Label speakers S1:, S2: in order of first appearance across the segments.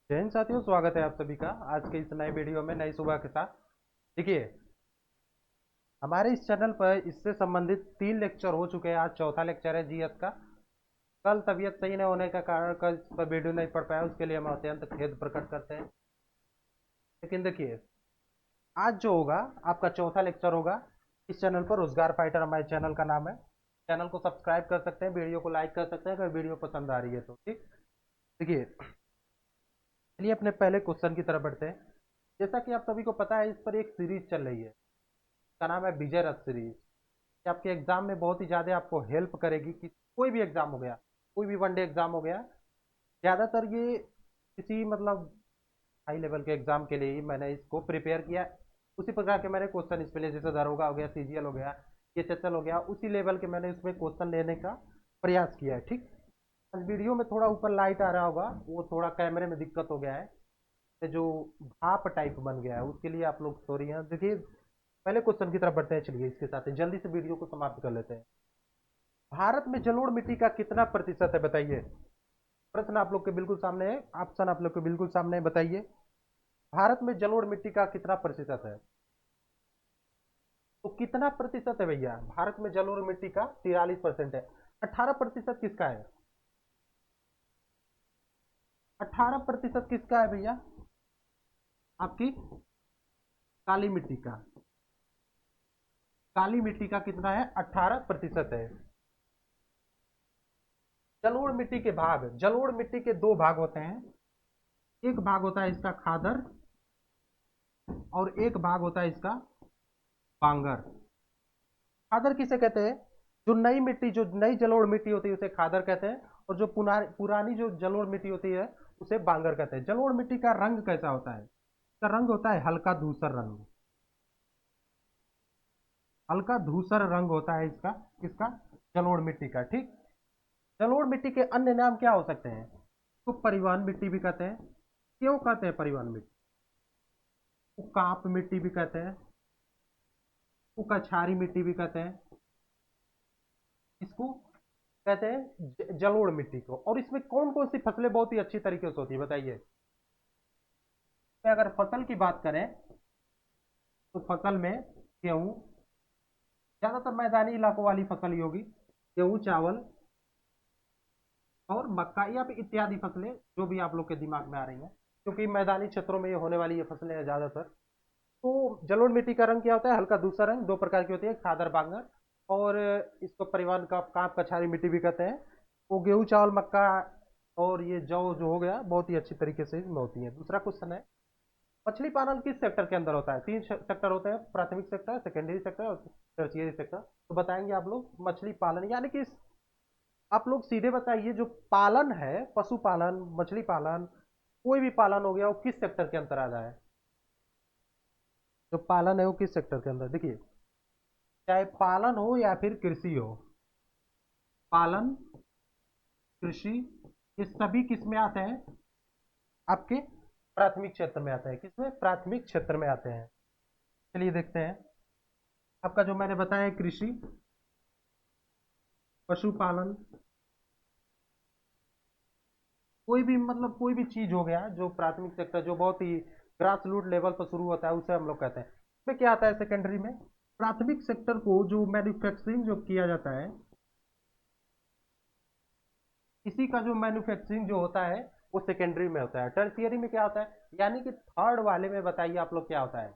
S1: जय हिंद साथियों, स्वागत है आप सभी का आज के इस नए वीडियो में नई सुबह के साथ। देखिए, हमारे इस चैनल पर इससे संबंधित 3 लेक्चर हो चुके हैं। आज चौथा लेक्चर है जीएस का। कल तबीयत सही न होने का कारण कल इस पर वीडियो नहीं पढ़ पाया, उसके लिए हम अत्यंत खेद प्रकट करते हैं। लेकिन देखिए, आज जो होगा आपका चौथा लेक्चर होगा इस चैनल पर। रोजगार फाइटर हमारे चैनल का नाम है। चैनल को सब्सक्राइब कर सकते हैं, वीडियो को लाइक कर सकते हैं अगर वीडियो पसंद आ रही है तो। ठीक, देखिए, चलिए अपने पहले क्वेश्चन की तरफ बढ़ते हैं। जैसा कि आप सभी को पता है, इस पर एक सीरीज चल रही है, इसका नाम है विजय रथ सीरीज। कि आपके एग्जाम में बहुत ही ज़्यादा आपको हेल्प करेगी। कि कोई भी एग्जाम हो गया, कोई भी वनडे एग्जाम हो गया, ज़्यादातर ये किसी मतलब हाई लेवल के एग्जाम के लिए ही मैंने इसको प्रिपेयर किया। उसी प्रकार के मैंने क्वेश्चन इसके लिए, जैसे दरोगा हो गया, सीजीएल हो गया, एचएसएल हो गया, उसी लेवल के मैंने इसमें क्वेश्चन लेने का प्रयास किया है। ठीक, आज वीडियो में थोड़ा ऊपर लाइट आ रहा होगा, वो थोड़ा कैमरे में दिक्कत हो गया है, जो भाप टाइप बन गया है, उसके लिए आप लोग सॉरी हैं। देखिए, पहले क्वेश्चन की तरफ बढ़ते हैं। चलिए इसके साथ ही जल्दी से वीडियो को समाप्त कर लेते हैं। भारत में जलोढ़ मिट्टी का कितना प्रतिशत है, बताइए। प्रश्न आप लोग के बिल्कुल सामने है, ऑप्शन आप लोग के बिल्कुल सामने है, बताइए। भारत में जलोढ़ मिट्टी का कितना प्रतिशत है? तो कितना प्रतिशत है भैया? भारत में जलोढ़ मिट्टी का 43% है। 18% किसका है? 18% किसका है भैया? आपकी काली मिट्टी का। काली मिट्टी का कितना है? 18% है। जलोढ़ मिट्टी के भाग, जलोढ़ मिट्टी के दो भाग होते हैं। एक भाग होता है इसका खादर और एक भाग होता है इसका बांगर। खादर किसे कहते हैं? जो नई मिट्टी, जो नई जलोढ़ मिट्टी होती है उसे खादर कहते हैं, और जो पुरानी जो जलोढ़ मिट्टी होती है उसे बांगर कहते हैं। जलोढ़ मिट्टी का रंग कैसा होता है? इसका रंग होता है हल्का धूसर रंग। हल्का धूसर रंग होता है इसका, किसका? जलोढ़ मिट्टी का। ठीक, जलोढ़ मिट्टी के अन्य नाम क्या हो सकते हैं? तो परिवहन मिट्टी भी कहते हैं। क्यों कहते हैं परिवहन मिट्टी? काप मिट्टी भी कहते हैं, कछारी मिट्टी भी कहते हैं। इसको कहते हैं जलोढ़ मिट्टी को। और इसमें कौन कौन सी फसलें बहुत ही अच्छी तरीके से होती है, बताइए। अगर फसल की बात करें तो फसल में गेहूं, ज्यादातर मैदानी इलाकों वाली फसल ही होगी। गेहूं, चावल और मक्का, या फिर इत्यादि फसलें जो भी आप लोग के दिमाग में आ रही हैं, क्योंकि मैदानी क्षेत्रों में ये होने वाली ये फसलें हैं ज्यादातर। तो जलोढ़ मिट्टी का रंग क्या होता है? हल्का दूसरा रंग। दो प्रकार की होती है, खादर बांगर। और इसको परिवहन का कांप कछारी मिट्टी भी कहते हैं। वो गेहूं, चावल, मक्का और ये जौ जो हो गया, बहुत ही अच्छी तरीके से इसमें होती है। दूसरा क्वेश्चन है, मछली पालन किस सेक्टर के अंदर होता है? 3 सेक्टर होते हैं, प्राथमिक सेक्टर, सेकेंडरी सेक्टर और टर्शियरी सेक्टर। तो बताएंगे आप लोग मछली पालन यानी कि आप लोग सीधे बताइए, जो पालन है, पशुपालन, मछली पालन, कोई भी पालन हो गया, वो किस सेक्टर के अंतर आ रहा है? जो पालन है वो किस सेक्टर के अंदर? देखिए, चाहे पालन हो या फिर कृषि हो, पालन, कृषि, ये सभी किस में आते हैं? आपके प्राथमिक क्षेत्र में आते हैं। किसमें? प्राथमिक क्षेत्र में आते हैं। चलिए देखते हैं। आपका जो मैंने बताया, कृषि, पशुपालन, कोई भी मतलब कोई भी चीज हो गया जो प्राथमिक सेक्टर, जो बहुत ही ग्रास रूट लेवल पर शुरू होता है, उसे हम लोग कहते हैं। इसमें क्या आता है सेकेंडरी में? प्राथमिक सेक्टर को जो मैन्युफैक्चरिंग जो किया जाता है, इसी का जो मैन्युफैक्चरिंग जो होता है वो सेकेंडरी में होता है। टर्शियरी में क्या होता है, यानी कि थर्ड वाले में बताइए आप लोग क्या होता है?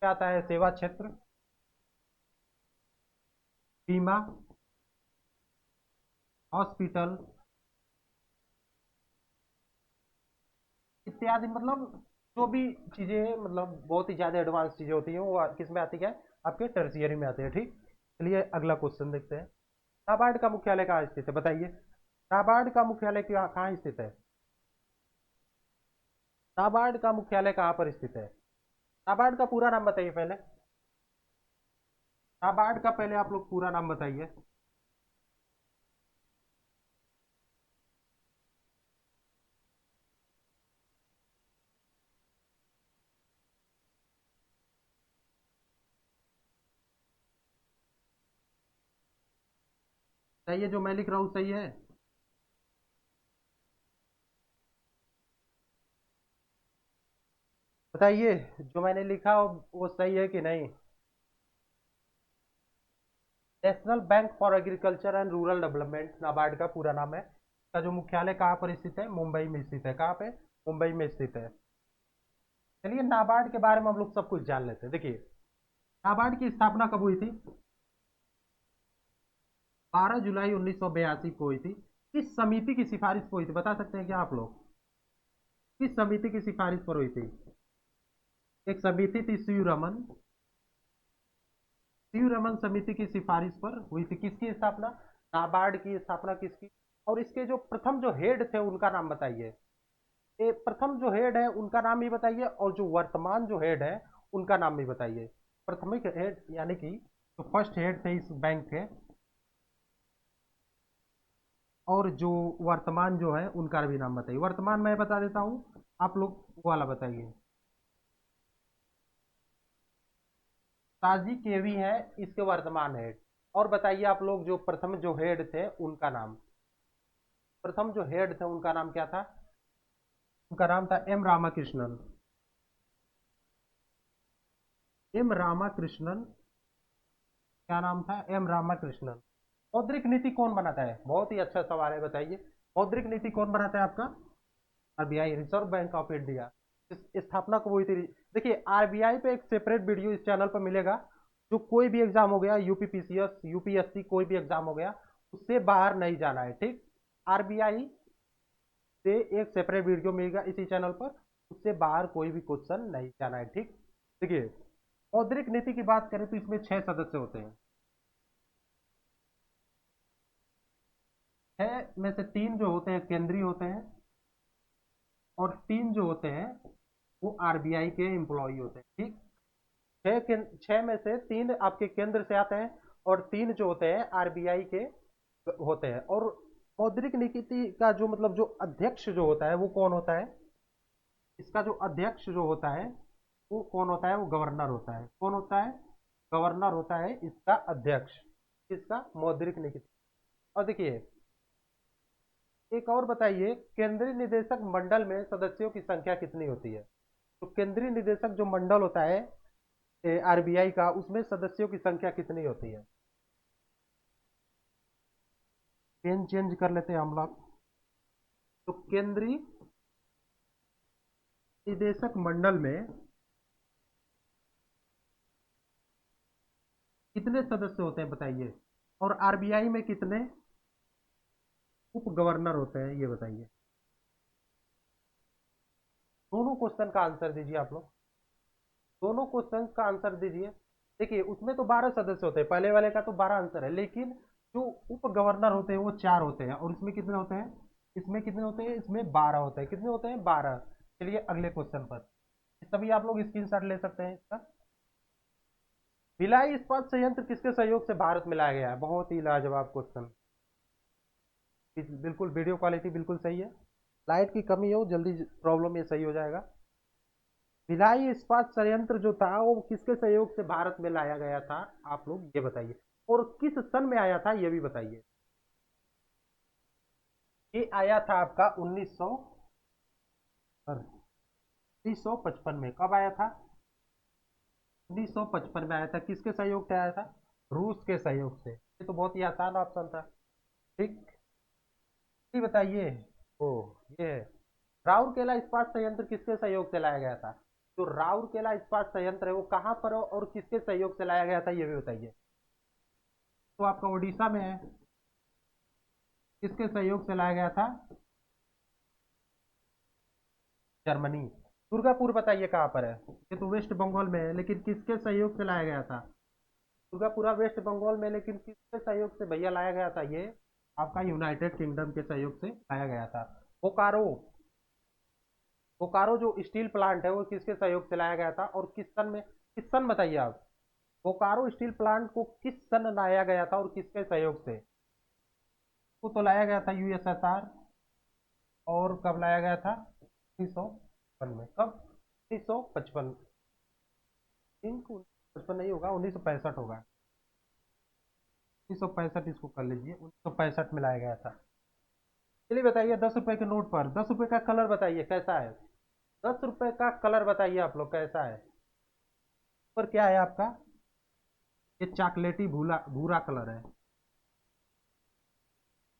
S1: क्या आता है? सेवा क्षेत्र, बीमा, हॉस्पिटल इत्यादि। मतलब जो भी चीजें मतलब बहुत ही ज्यादा एडवांस चीजें होती हैं, वो किस में आती है? आपके टर्शियरी में आती है। ठीक, चलिए अगला क्वेश्चन देखते हैं। नाबार्ड का मुख्यालय कहाँ स्थित है, बताइए। नाबार्ड का मुख्यालय कहाँ स्थित है? नाबार्ड का मुख्यालय कहाँ पर स्थित है? नाबार्ड का पूरा नाम बताइए पहले। नाबार्ड का पहले आप लोग पूरा नाम बताइए। सही है, जो मैं लिख रहा हूँ सही है? बताइए जो मैंने लिखा वो सही है कि नहीं। National bank for agriculture and rural development NABARD का पूरा नाम है। इसका जो मुख्यालय कहाँ पर स्थित है, मुंबई में स्थित है। कहाँ पे, मुंबई में स्थित है। चलिए नाबार्ड के बारे में हम लोग सब कुछ जान लेते हैं। देखिए नाबार्ड की स्थापना कब हुई थी, 12 जुलाई 1982 को हुई थी। किस समिति की सिफारिश पर हुई थी, बता सकते हैं क्या आप लोग, किस समिति की सिफारिश पर हुई थी। एक समिति थी सीयू रमन समिति की सिफारिश पर हुई थी। किसकी स्थापना, नाबार्ड की स्थापना किसकी। और इसके जो प्रथम जो हेड थे उनका नाम बताइए। ये प्रथम जो हेड है उनका नाम भी बताइए, और जो वर्तमान जो हेड है उनका नाम भी बताइए। प्राथमिक हेड यानी कि जो फर्स्ट हेड थे इस बैंक के, और जो वर्तमान जो है उनका भी नाम बताइए। वर्तमान मैं बता देता हूँ, आप लोग वो वाला बताइए। ताजी केवी है इसके वर्तमान हेड। और बताइए आप लोग जो प्रथम जो हेड थे उनका नाम, प्रथम जो हेड थे उनका नाम क्या था। उनका नाम था एम रामाकृष्णन। एम रामाकृष्णन, क्या नाम था, एम रामाकृष्णन। मौद्रिक नीति कौन बनाता है, बहुत ही अच्छा सवाल है, बताइए मौद्रिक नीति कौन बनाता है आपका। RBI, reserve bank of India. इस स्थापना को हुई थी। देखिए आरबीआई पे एक सेपरेट वीडियो इस चैनल पर मिलेगा। जो कोई भी एग्जाम हो गया, यूपीपीसीएस यूपीएससी कोई भी एग्जाम हो गया, उससे बाहर नहीं जाना है, ठीक। आरबीआई से एक सेपरेट वीडियो मिलेगा इसी चैनल पर, उससे बाहर कोई भी क्वेश्चन नहीं जाना है, ठीक। देखिए मौद्रिक नीति की बात करें तो इसमें 6 सदस्य होते हैं। 6 में से 3 जो होते हैं केंद्रीय होते हैं, और 3 जो होते हैं वो आरबीआई के एम्प्लॉय होते हैं, ठीक। 6 में से 3 आपके केंद्र से आते हैं, और 3 जो होते हैं आरबीआई के होते हैं। और मौद्रिक नीति का जो मतलब जो अध्यक्ष जो होता है वो कौन होता है, इसका जो अध्यक्ष जो होता है वो कौन होता है, वो गवर्नर होता है। कौन होता है, गवर्नर होता है इसका अध्यक्ष, इसका मौद्रिक नीति। और देखिए एक और बताइए, केंद्रीय निदेशक मंडल में सदस्यों की संख्या कितनी होती है। तो केंद्रीय निदेशक जो मंडल होता है आरबीआई का, उसमें सदस्यों की संख्या कितनी होती है। पेन चेंज कर लेते हैं हम लोग। तो केंद्रीय निदेशक मंडल में कितने सदस्य होते हैं बताइए, और आरबीआई में कितने उप गवर्नर होते हैं ये बताइए। दोनों क्वेश्चन का आंसर दीजिए आप लोग, दोनों क्वेश्चन का आंसर दीजिए। देखिए उसमें तो 12 सदस्य होते हैं, पहले वाले का तो 12 आंसर है, लेकिन जो उप गवर्नर होते हैं वो 4 होते हैं। और इसमें कितने होते हैं, इसमें कितने होते हैं, इसमें 12 होते हैं। कितने होते हैं, 12। चलिए अगले क्वेश्चन पर, सभी आप लोग स्क्रीनशॉट ले सकते हैं इसका। भिलाई इस्पात संयंत्र किसके सहयोग से भारत में लाया गया है, बहुत ही लाजवाब क्वेश्चन। बिल्कुल वीडियो क्वालिटी बिल्कुल सही है, लाइट की कमी हो जल्दी प्रॉब्लम ये सही हो जाएगा। भिलाई इस्पात संयंत्र जो था वो किसके सहयोग से भारत में लाया गया था, आप लोग ये बताइए। और किस सन में आया था ये भी बताइए। ये आया था आपका 1955 में। कब आया था, 1955 में आया था। किसके सहयोग से आया था, रूस के सहयोग से। ये तो बहुत ही आसान ऑप्शन था, ठीक। ये बताइए, ओ ये है, राउरकेला इस्पात संयंत्र किसके सहयोग से लाया गया था। जो राउरकेला इस्पात संयंत्र है वो कहाँ पर है और किसके सहयोग से लाया गया था ये भी बताइए। तो आपका उड़ीसा में है। किसके सहयोग से लाया गया था, जर्मनी। दुर्गापुर बताइए कहाँ पर है। ये तो वेस्ट बंगाल में है, लेकिन किसके सहयोग से लाया गया था। दुर्गापुरा वेस्ट बंगाल में, लेकिन किसके सहयोग से भैया लाया गया था ये, आपका यूनाइटेड किंगडम के सहयोग से लाया गया था। बोकारो, बोकारो जो स्टील प्लांट है वो किसके सहयोग से लाया गया था और किस सन में, किस सन बताइए आप। बोकारो स्टील प्लांट को किस सन लाया गया था और किसके सहयोग से। वो तो लाया गया था यूएसएसआर। और कब लाया गया था, 1955 में। कब, 1955। 1955 नहीं होगा, 1965 होगा। 1965 इसको कर लीजिए, 1965 में लाया गया था। चलिए बताइए 10 रुपए के नोट पर 10 रुपए का कलर बताइए कैसा है। 10 रुपए का कलर बताइए आप लोग कैसा है। पर क्या है आपका, ये चॉकलेटी भूरा भूरा कलर है,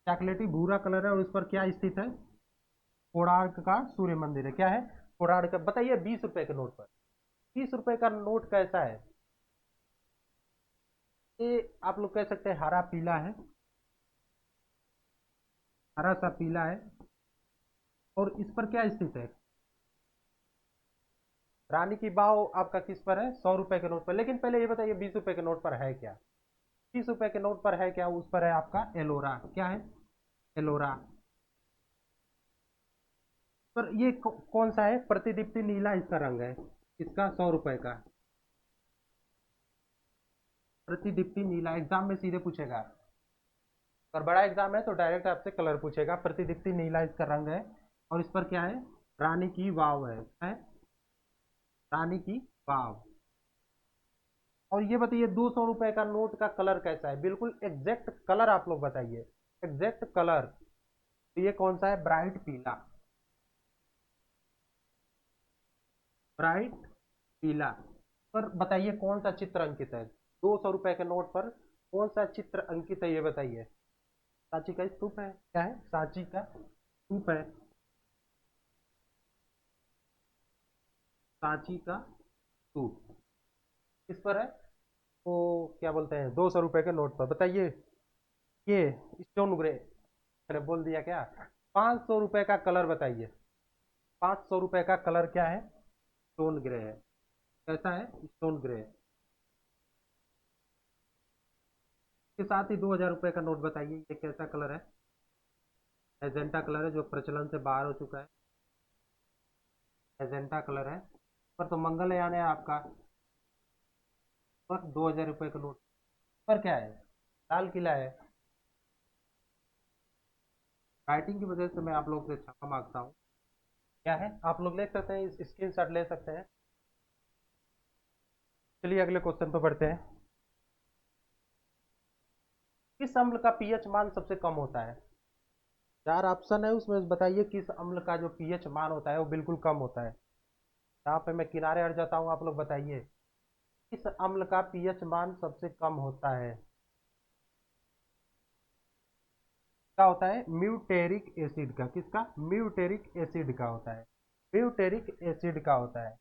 S1: चॉकलेटी भूरा कलर है, और इस पर क्या स्थित है, कोणार्क का सूर्य मंदिर है। क्या है, कोणार्क का। बताइए 20 रुपए के नोट पर, 20 रुपए का नोट कैसा है। ये आप लोग कह सकते हैं हरा पीला है, हरा सा पीला है, और इस पर क्या स्थित है, रानी की बाव आपका किस पर है, 100 रुपए के नोट पर। लेकिन पहले ये बताइए 20 रुपए के नोट पर है क्या, 30 रुपए के नोट पर है क्या, उस पर है आपका एलोरा। क्या है, एलोरा। पर ये कौन सा है, प्रतिदीप्ति नीला इसका रंग है, इसका 100 रुपए का, प्रतिदीप्ति नीला। एग्जाम में सीधे पूछेगा, और बड़ा एग्जाम है तो डायरेक्ट आपसे कलर पूछेगा। प्रतिदीप्ति नीला इसका रंग है, और इस पर क्या है, रानी की वाव है रानी की वाव। और ये बताइए 200 रुपए का नोट का कलर कैसा है, बिल्कुल एग्जैक्ट कलर आप लोग बताइए, एग्जैक्ट कलर। तो ये कौन सा है, ब्राइट पीला, ब्राइट पीला। पर बताइए कौन सा चित्र अंकित है, 200 रुपए के नोट पर कौन सा चित्र अंकित है, ये बताइए। सांची का स्तूप है। क्या है, सांची का स्तूप है, सांची का स्तूप किस पर है, तो क्या बोलते हैं 200 रुपए के नोट पर। बताइए ये स्टोन ग्रे, मैंने बोल दिया क्या। 500 रुपए का कलर बताइए, 500 रुपए का कलर क्या है, स्टोन ग्रे है। कैसा है, स्टोन ग्रे। के साथ ही 2000 रुपए का नोट बताइए, ये कैसा कलर है, एजेंटा कलर है, जो प्रचलन से बाहर हो चुका है, एजेंटा कलर है। पर तो मंगलयान है आपका। पर 2000 रुपए का नोट पर क्या है, लाल किला है। राइटिंग की वजह से मैं आप लोग से क्षमा मांगता हूँ। क्या है, आप लोग ले सकते हैं, स्क्रीन शॉट ले सकते हैं। चलिए अगले क्वेश्चन पे बढ़ते हैं। किस अम्ल का पीएच मान सबसे कम होता है। चार ऑप्शन है उसमें, बताइए किस अम्ल का जो पीएच मान होता है वो बिल्कुल कम होता है। यहाँ पे मैं किनारे हट जाता हूँ, आप लोग बताइए किस अम्ल का पीएच मान सबसे कम होता है। क्या होता है, म्यूटेरिक एसिड का। किसका, म्यूटेरिक एसिड का होता है, म्यूटेरिक एसिड का होता है।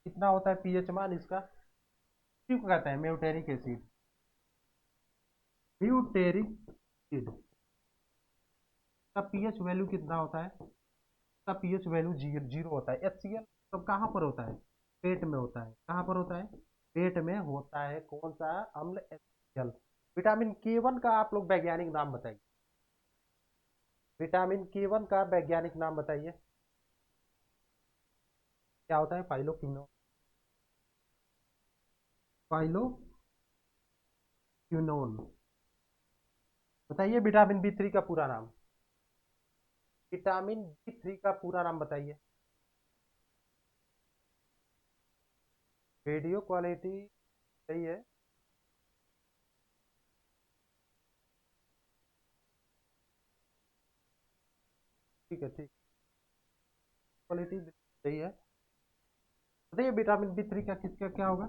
S1: कितना होता है पीएच मान इसका, क्यों कहते हैं म्यूटेरिक एसिड, म्यूटेरिक एसिड का पीएच वैल्यू कितना होता है, का पीएच वैल्यू जीरो होता है। HCl सब कहाँ पर होता है, पेट में होता है। कहाँ पर होता है, पेट में होता है। कौन सा अम्ल, HCl। विटामिन K1 का आप लोग वैज्ञानिक नाम बताइए, विटामिन K1 का वैज्ञानिक नाम बताइए। क्या होता है, फाइलोक्विनोन, फाइलोक्विनोन। बताइए विटामिन B3 का पूरा नाम, विटामिन B3 का पूरा नाम बताइए। वीडियो क्वालिटी सही है, ठीक है, ठीक, क्वालिटी सही है। बताइए विटामिन B3 का किसका क्या होगा,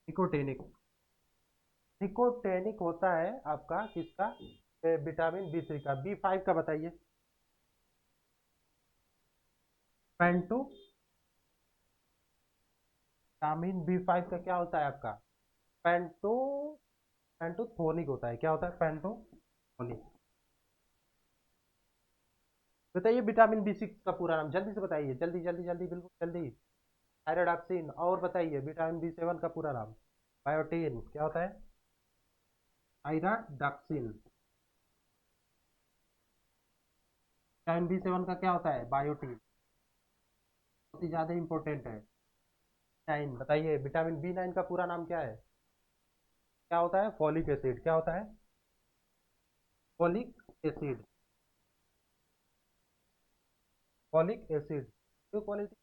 S1: निकोटेनिक, निकोटेनिक होता है आपका किसका, विटामिन B3 का। B5 का बताइए, पेंटो, विटामिन B5 का क्या होता है आपका, पेंटो, पेंटोथोनिक होता है। क्या होता है, पेंटोथोनिक। बताइए विटामिन B6 का पूरा नाम, जल्दी से बताइए, जल्दी जल्दी जल्दी, बिल्कुल जल्दी। थायरोडाक्सिन। और बताइए विटामिन B7 का पूरा नाम, बायोटीन। क्या होता है, थायरोडाक्सिन। विटामिन B7 का क्या होता है, बायोटीन। बहुत ही ज्यादा इंपॉर्टेंट है। 9 बताइए विटामिन B9 का पूरा नाम क्या है, क्या होता है, फॉलिक एसिड। क्या होता है, फॉलिक एसिड, फॉलिक एसिड। तो क्वालिटी,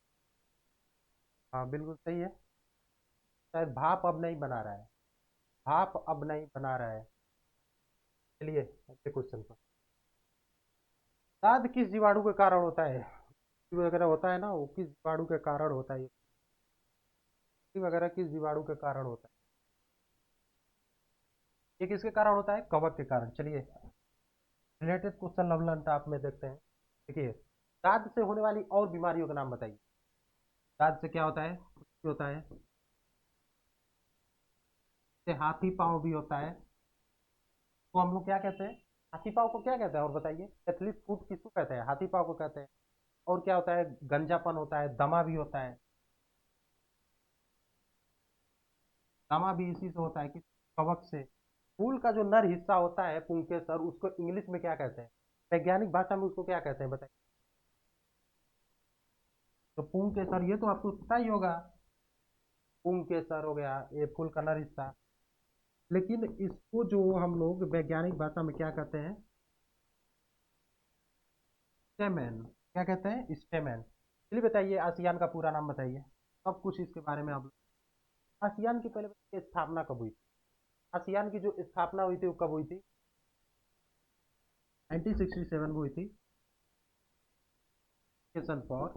S1: हाँ बिल्कुल सही है। शायद भाप अब नहीं बना रहा है, भाप अब नहीं बना रहा है। चलिए अगले क्वेश्चन पर। दाद किस जीवाणु के कारण होता है? वगैरह होता है ना, वो किस जीवाणु के कारण होता है? वगैरह किस जीवाणु के कारण होता है? ये किसके कारण होता है? कवक के कारण। चलिए रिलेटेड क्वेश्चन लवलन टॉप में देखते हैं। देखिए, दाद से होने वाली और बीमारियों का नाम बताइए। दाद से क्या होता है? होता है से हाथी पांव भी होता है। तो हम लोग क्या कहते हैं? हाथी पांव को क्या कहते हैं और बताइए? एथलीट फुट किसको कहते हैं? हाथी पांव को कहते हैं। और क्या होता है? गंजापन होता है, दमा भी होता है। दमा भी इसी से होता है कि कवक से। फूल का जो नर हिस्सा होता है पुंकेसर, उसको इंग्लिश में क्या कहते हैं? वैज्ञानिक भाषा में उसको क्या कहते हैं बताइए? तो पुंकेसर, ये तो आपको पता ही होगा। पुंकेसर हो गया ये फूल का नर हिस्सा। लेकिन इसको जो हम लोग वैज्ञानिक भाषा में क्या कहते हैं? स्टेमेन। क्या कहते हैं? स्टेमेन। चलिए बताइए, आसियान का पूरा नाम बताइए। सब कुछ इसके बारे में आप। आसियान की पहले बताइए, स्थापना कब हुई थी? आसियान की जो स्थापना हुई थी वो कब हुई थी? 1967 में हुई थी। फॉर,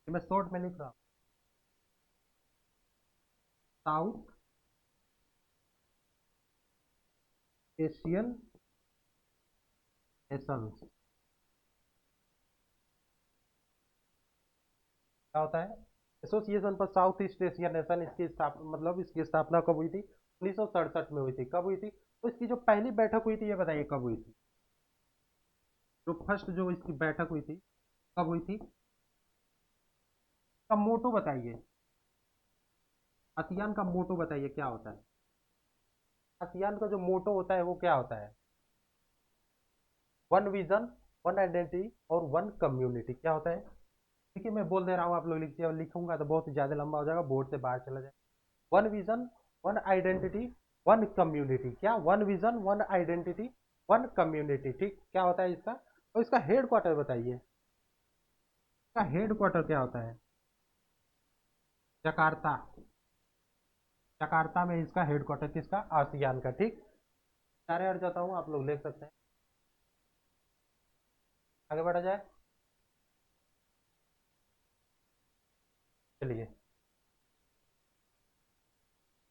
S1: मैं शॉर्ट में लिख रहा हूँ, साउथ एशियन नेशंस। क्या होता है? Association for south east Asian nation. इसकी स्थापना, मतलब इसकी स्थापना कब हुई थी? 1967 में हुई थी। कब हुई थी? तो इसकी जो पहली बैठक हुई थी ये बताइए कब हुई थी? जो फर्स्ट जो इसकी बैठक हुई थी कब हुई थी? का मोटो बताइए। आसियान का मोटो बताइए क्या होता है? आसियान का जो मोटो होता है वो क्या होता है? वन विजन, वन आइडेंटिटी और वन कम्युनिटी। क्या होता है? देखिए मैं बोल दे रहा हूँ, आप लोग लिखिए, और लिखूंगा तो बहुत ज्यादा लंबा हो जाएगा, बोर्ड से बाहर चला जाएगा। One vision, one identity, one community. क्या? One vision, one identity, one community. ठीक, क्या होता है इसका? और इसका हेड क्वार्टर बताइए। इसका हेड क्वार्टर क्या होता है? जकार्ता। जकार्ता में इसका हेड क्वार्टर किसका? आसियान का। ठीक, सारे हट जाता हूँ, आप लोग लिख सकते हैं। आगे बढ़ा जाए। चलिए,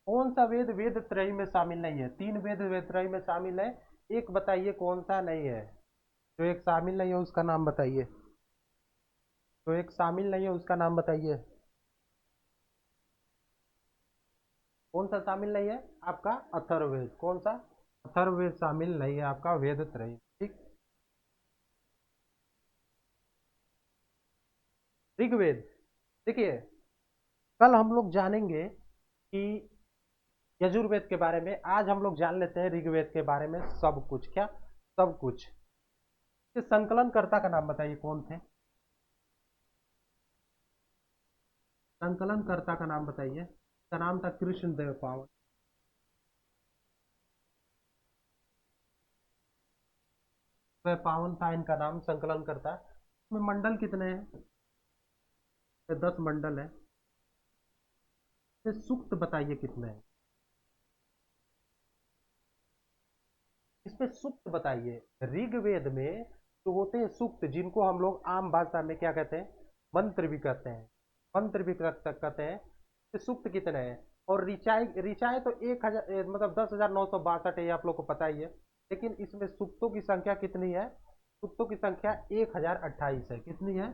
S1: कौन सा वेद वेद त्रयी में शामिल नहीं है? तीन वेद वेद त्रयी में शामिल है, एक बताइए कौन सा नहीं है? जो एक शामिल नहीं है उसका नाम बताइए। जो एक शामिल नहीं है उसका नाम बताइए। कौन सा शामिल नहीं है आपका? अथर्ववेद। कौन सा? अथर्ववेद शामिल नहीं है आपका वेद त्रयी। ठीक, ऋग्वेद। देखिए, कल हम लोग जानेंगे कि यजुर्वेद के बारे में, आज हम लोग जान लेते हैं ऋग्वेद के बारे में सब कुछ। क्या? सब कुछ। इस संकलनकर्ता का नाम बताइए कौन थे? संकलनकर्ता का नाम बताइए। इसका नाम था कृष्णदेव पावन। वह पावन था इनका नाम, संकलनकर्ता। इसमें मंडल कितने हैं? ये 10 मंडल है। ये सूक्त बताइए कितने हैं? इसमें सूक्त बताइए। ऋग्वेद में जो होते हैं सूक्त, जिनको हम लोग आम भाषा में क्या कहते हैं? मंत्र भी कहते हैं। मंत्र भी कहते हैं। ये सूक्त कितने हैं? और ऋचाएँ, ऋचाएँ तो 1000, मतलब 10,962 है, ये आप लोग को पता ही है। लेकिन इसमें सूक्तों की संख्या कितनी है? सूक्तों की संख्या 1028 है। कितनी है?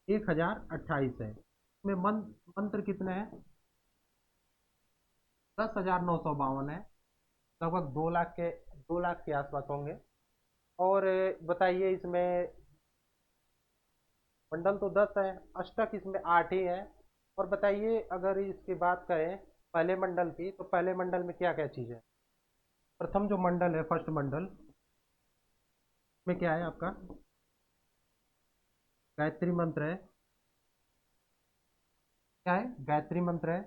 S1: 1028 है। इसमें मंत्र कितने हैं? 10,952 है। लगभग 2 लाख के, 2 लाख के आसपास होंगे। और बताइए इसमें मंडल तो 10 है, अष्टक इसमें 8 ही है। और बताइए अगर इसकी बात करें पहले मंडल की, तो पहले मंडल में क्या क्या चीज़ है? प्रथम जो मंडल है, फर्स्ट मंडल में क्या है आपका? गायत्री मंत्र है। क्या है? गायत्री मंत्र है।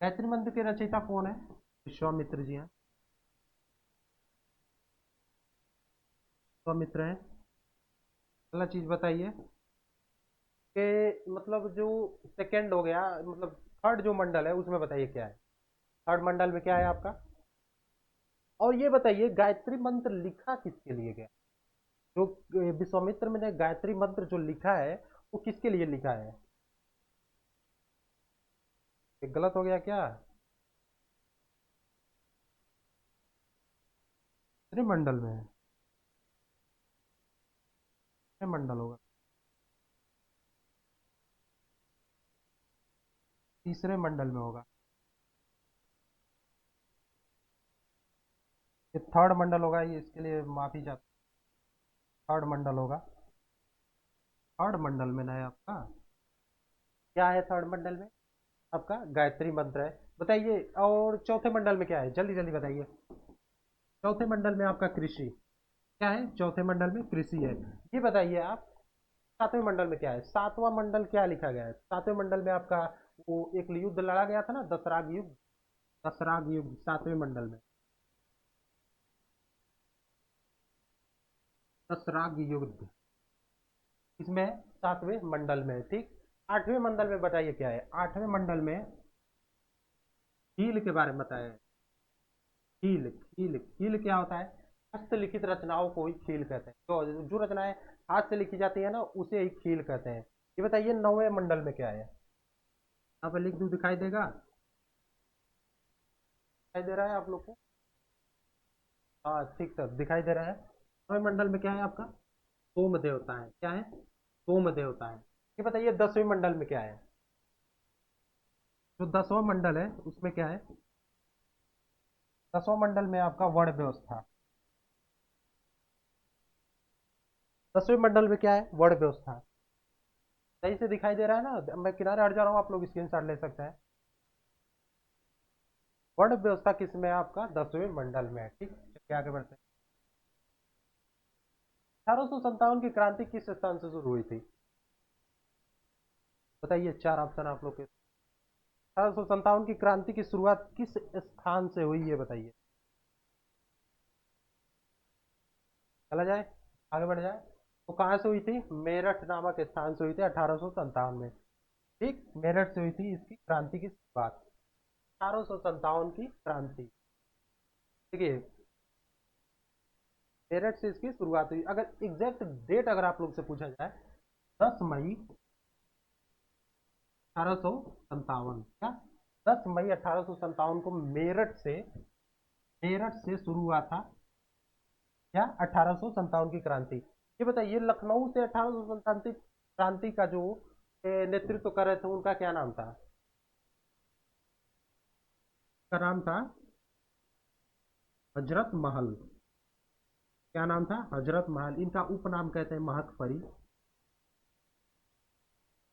S1: गायत्री मंत्र के रचयिता कौन है? विश्वामित्र जी हैं। विश्वामित्र है। अगला चीज बताइए कि मतलब जो सेकंड हो गया, मतलब थर्ड जो मंडल है उसमें बताइए क्या है? थर्ड मंडल में क्या है आपका? और ये बताइए गायत्री मंत्र लिखा किसके लिए गया? जो विश्वामित्र ने गायत्री मंत्र जो लिखा है वो किसके लिए लिखा है? ये गलत हो गया क्या? तीसरे मंडल में है, तीसरे मंडल होगा, तीसरे मंडल में होगा। ये थर्ड मंडल होगा, ये इसके लिए माफी चाहता हूँ। थर्ड मंडल होगा, थर्ड मंडल में ना है आपका। क्या है थर्ड मंडल में? आपका गायत्री मंत्र है। बताइए, और चौथे मंडल में क्या है? जल्दी जल्दी बताइए। चौथे मंडल में आपका कृषि। क्या है चौथे मंडल में? कृषि है। ये बताइए आप, सातवें मंडल में क्या है? सातवां मंडल क्या लिखा गया है सातवें मंडल में आपका? वो एक युद्ध लड़ा गया था ना, दसराग युद्ध। दसराग युद्ध सातवें मंडल में। दसराग युद्ध इसमें सातवें मंडल में है, ठीक। आठवें मंडल में बताइए क्या है? आठवें मंडल में कील के बारे में बताया है। कील, कील, कील क्या होता है? हस्तलिखित रचनाओं को ही कील कहते हैं। तो जो रचनाएं हाथ से लिखी जाती है ना, उसे ही कील कहते हैं। ये बताइए नौवें मंडल में क्या है? यहाँ पे लिख दूं, दिखाई देगा? दिखाई दे रहा है आप लोग को? हाँ ठीक सर, दिखाई दे रहा है। नौवें मंडल में क्या है आपका? सोम देवता है। क्या है? सोम देवता है। ये बताइए 10वें मंडल में क्या है? जो 10वां मंडल है उसमें क्या है? 10वां मंडल में आपका वर्ण व्यवस्था। 10वें मंडल में क्या है? वर्ण व्यवस्था। सही से दिखाई दे रहा है ना? मैं किनारे हट जा रहा हूँ, आप लोग स्क्रीनशॉट ले सकते हैं। वर्ण व्यवस्था किस में है आपका? 10वें मंडल में है, ठीक। चलिए आगे बढ़ते हैं। 1857 की क्रांति किस स्थान से शुरू हुई थी? बताइए, चार ऑप्शन आप लोग के। 1857 की क्रांति की शुरुआत किस स्थान से हुई है बताइए। चला जाए, आगे बढ़ जाए। तो कहाँ से हुई थी? मेरठ नामक स्थान से हुई थी 1857 में, ठीक। मेरठ से हुई थी इसकी क्रांति की शुरुआत। 1857 की क्रांति, देखिए, मेरठ से इसकी शुरुआत हुई। अगर एग्जैक्ट डेट अगर आप लोग से पूछा जाए, 10 मई 1857, क्या? 10 मई 1857 को मेरठ से शुरू हुआ था क्या? 1857 की क्रांति। ये बताइए, लखनऊ से 1857 क्रांति का जो नेतृत्व कर रहे थे, उनका क्या नाम था? का नाम था हजरत महल। क्या नाम था? हजरत महल। इनका उपनाम कहते हैं महत परी।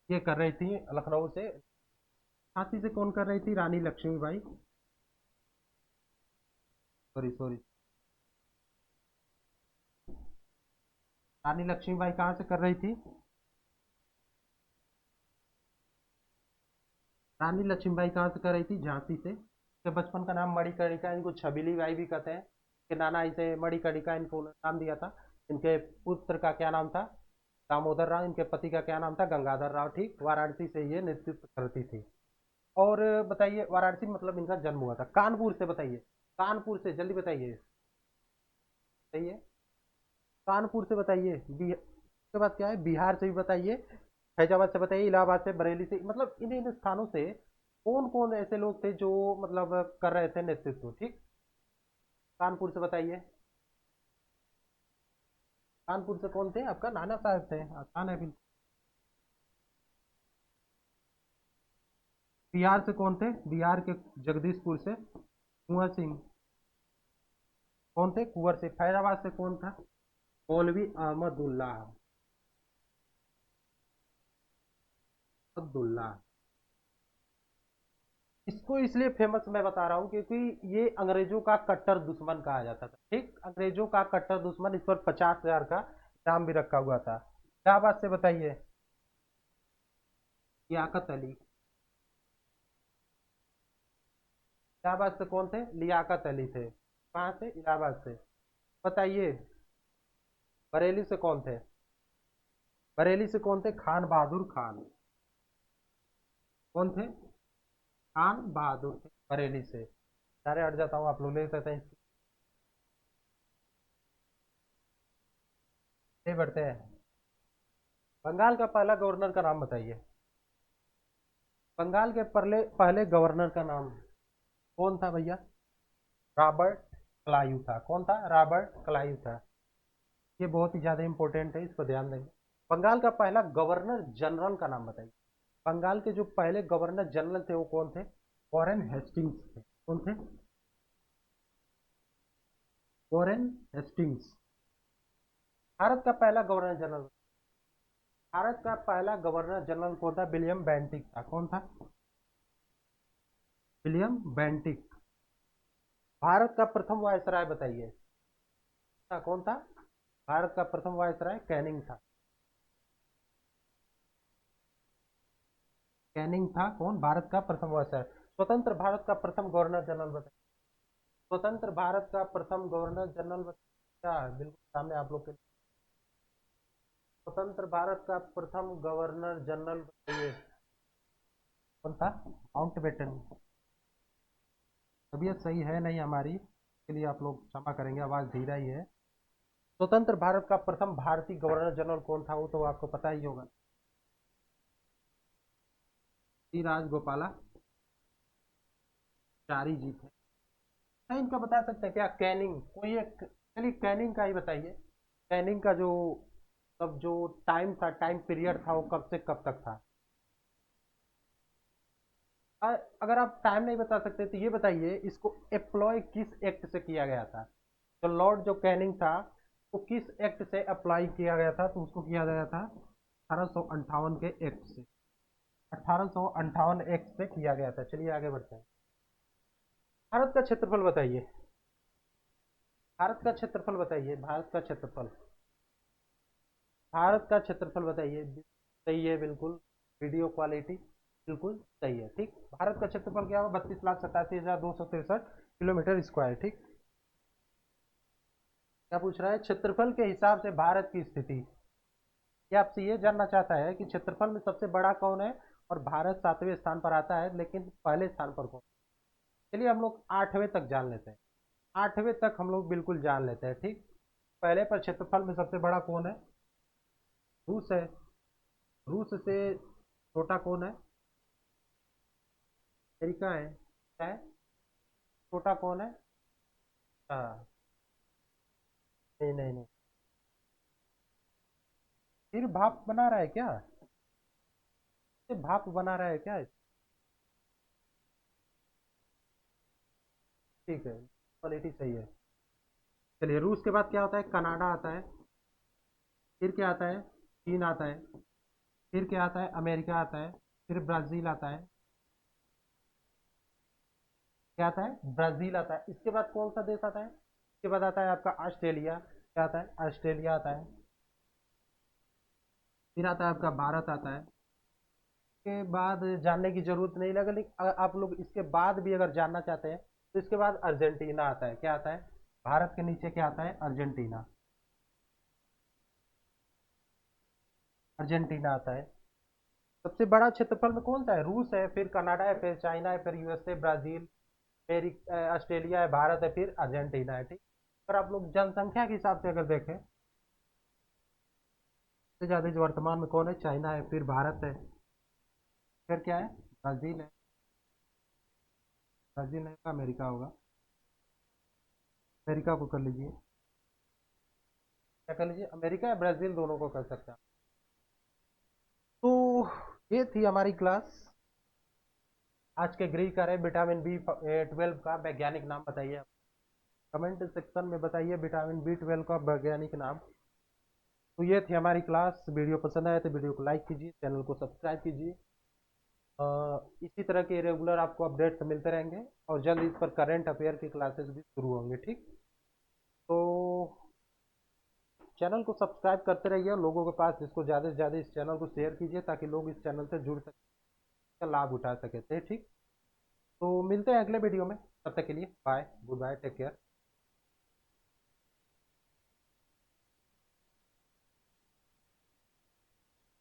S1: ये कर रही थी लखनऊ से। झांसी से कौन कर रही थी? रानी लक्ष्मीबाई। सॉरी सॉरी, रानी लक्ष्मीबाई कहाँ से कर रही थी? रानी लक्ष्मीबाई कहाँ से कर रही थी? झांसी से। इसके बचपन का नाम मणिकर्णिका, इनको छबीली बाई भी कहते हैं। कि नाना इसे मणिकर्णिका इनको नाम दिया था। इनके पुत्र का क्या नाम था? दामोदर राव। इनके पति का क्या नाम था? गंगाधर राव, ठीक। वाराणसी से ये नेतृत्व करती थी। और बताइए, वाराणसी मतलब इनका जन्म हुआ था। कानपुर से बताइए, कानपुर से जल्दी बताइए। सही है, कानपुर से बताइए। उसके बाद क्या है? बिहार से भी बताइए। फैजाबाद से बताइए। इलाहाबाद से, बरेली से, मतलब इन इन स्थानों से कौन कौन ऐसे लोग थे जो मतलब कर रहे थे नेतृत्व, ठीक। कानपुर से बताइए। कानपुर से कौन थे? आपका नाना साहब थे। आसान है बिल्कुल। बिहार से कौन थे? बिहार के जगदीशपुर से कुंवर सिंह। कौन थे? कुंवर सिंह। फैजाबाद से कौन था? मौलवी अहमदुल्लाह। अब्दुल्ला। इसको इसलिए फेमस मैं बता रहा हूँ क्योंकि ये अंग्रेजों का कट्टर दुश्मन कहा जाता था, ठीक। अंग्रेजों का कट्टर दुश्मन। इस पर 50,000 का इनाम भी रखा हुआ था। क्या बात से बताइए। लियाकत अली। इलाहाबाद से कौन थे? लियाकत अली थे। कहाँ से? इलाहाबाद से। बताइए, बरेली से कौन थे? बरेली से कौन थे? खान बहादुर खान। कौन थे? खान बहादुर थे बरेली से। सारे हट जाता हूँ, आप लोग ले सकते हैं। ये बढ़ते हैं। बंगाल का पहला गवर्नर का नाम बताइए। बंगाल के पहले पहले गवर्नर का नाम कौन था भैया? रॉबर्ट क्लाइव था। कौन था? रॉबर्ट क्लाइव था। ये बहुत ही ज्यादा इंपॉर्टेंट है, इस पर ध्यान देंगे। बंगाल का पहला गवर्नर जनरल का नाम बताइए। बंगाल के जो पहले गवर्नर जनरल थे वो कौन थे? वॉरेन हेस्टिंग्स थे। कौन थे? Warren Hastings. भारत का पहला गवर्नर जनरल। भारत का पहला गवर्नर जनरल कौन था? विलियम बेंटिक था। कौन था? William Bentinck. भारत का प्रथम वायसराय बताइए। कौन था? भारत का प्रथम वायसराय कैनिंग था। कैनिंग था। कौन? भारत का प्रथम वायसराय। स्वतंत्र भारत का प्रथम गवर्नर जनरल बताइए। स्वतंत्र भारत का प्रथम गवर्नर जनरल बताइए। क्या बिल्कुल सामने आप लोग के। स्वतंत्र भारत का प्रथम गवर्नर जनरल बताइए। कौन था? माउंटबेटन। तबीयत सही है नहीं हमारी, इसके लिए आप लोग क्षमा करेंगे, आवाज़ धीरा ही है। स्वतंत्र भारत का प्रथम भारतीय गवर्नर जनरल कौन था? वो तो आपको पता ही होगा। सी राजगोपालाचारी जी थे। क्या इनका बता सकते हैं क्या? कैनिंग कोई एक, चलिए कैनिंग का ही बताइए। कैनिंग का जो तब जो टाइम था, टाइम पीरियड था, वो कब से कब तक था? अगर आप टाइम नहीं बता सकते तो ये बताइए, इसको एप्लॉय किस एक्ट से किया गया था? तो लॉर्ड जो कैनिंग था वो किस एक्ट से अप्लाई किया गया था? तो उसको किया गया था 1858 के एक्ट से। 1858 एक्ट से किया गया था। चलिए आगे बढ़ते हैं। भारत का क्षेत्रफल बताइए। भारत का क्षेत्रफल बताइए। भारत का क्षेत्रफल। भारत का क्षेत्रफल बताइए। सही है बिल्कुल। वीडियो क्वालिटी बिल्कुल सही है। ठीक, भारत का क्षेत्रफल क्या होगा? 32,87,263 किलोमीटर स्क्वायर। ठीक, क्या पूछ रहा है? क्षेत्रफल के हिसाब से भारत की स्थिति। ये आपसे ये जानना चाहता है कि क्षेत्रफल में सबसे बड़ा कौन है और भारत 7वें स्थान पर आता है, लेकिन पहले स्थान पर कौन? चलिए हम लोग 8वें तक जान लेते हैं। 8वें तक हम लोग बिल्कुल जान लेते हैं। ठीक, पहले पर क्षेत्रफल में सबसे बड़ा कौन है? रूस है। रूस से छोटा कौन है? अमेरिका है। क्या है? छोटा कौन है? हाँ। नहीं नहीं नहीं, फिर भाप बना रहा है क्या? ये भाप बना रहा है क्या? ठीक है, क्वालिटी सही है। चलिए, रूस के बाद क्या होता है? कनाडा आता है। फिर क्या आता है? चीन आता है। फिर क्या आता है? अमेरिका आता है। फिर ब्राज़ील आता है। क्या आता है? ब्राज़ील आता है। इसके बाद कौन सा देश आता है? इसके बाद आता है आपका ऑस्ट्रेलिया। क्या आता है? ऑस्ट्रेलिया आता है। फिर आता है आपका भारत आता है। इसके बाद जानने की जरूरत नहीं लगे, लेकिन अगर आप लोग इसके बाद भी अगर जानना चाहते हैं तो इसके बाद अर्जेंटीना आता है। क्या आता है? भारत के नीचे क्या आता है? अर्जेंटीना। अर्जेंटीना आता है। सबसे बड़ा क्षेत्रफल में कौन सा है? रूस है, फिर कनाडा है, फिर चाइना है, फिर यूएसए, ब्राजील, फिर ऑस्ट्रेलिया है, भारत है, फिर अर्जेंटीना है। ठीक, अगर आप लोग जनसंख्या के हिसाब से अगर देखें, सबसे ज्यादा जो वर्तमान में कौन है? चाइना है, फिर भारत है, फिर क्या है? ब्राजील है। ब्राजील है का अमेरिका होगा। अमेरिका को कर लीजिए। क्या कर लीजिए? अमेरिका या ब्राजील, दोनों को कर सकते हैं। तो ये थी हमारी क्लास। आज के गृह कार्य विटामिन B12 का वैज्ञानिक नाम बताइए। कमेंट सेक्शन में बताइए विटामिन B12 का वैज्ञानिक नाम। तो ये थी हमारी क्लास। वीडियो पसंद आया तो वीडियो को लाइक कीजिए, चैनल को सब्सक्राइब कीजिए। इसी तरह के रेगुलर आपको अपडेट्स मिलते रहेंगे और जल्द इस पर करंट अफेयर की क्लासेस भी शुरू होंगे। ठीक, तो चैनल को सब्सक्राइब करते रहिए और लोगों के पास जिसको ज़्यादा से ज़्यादा इस चैनल को शेयर कीजिए ताकि लोग इस चैनल से जुड़ सकें, लाभ उठा सके थे। ठीक, तो मिलते हैं अगले वीडियो में। तब तक के लिए bye, goodbye, take care.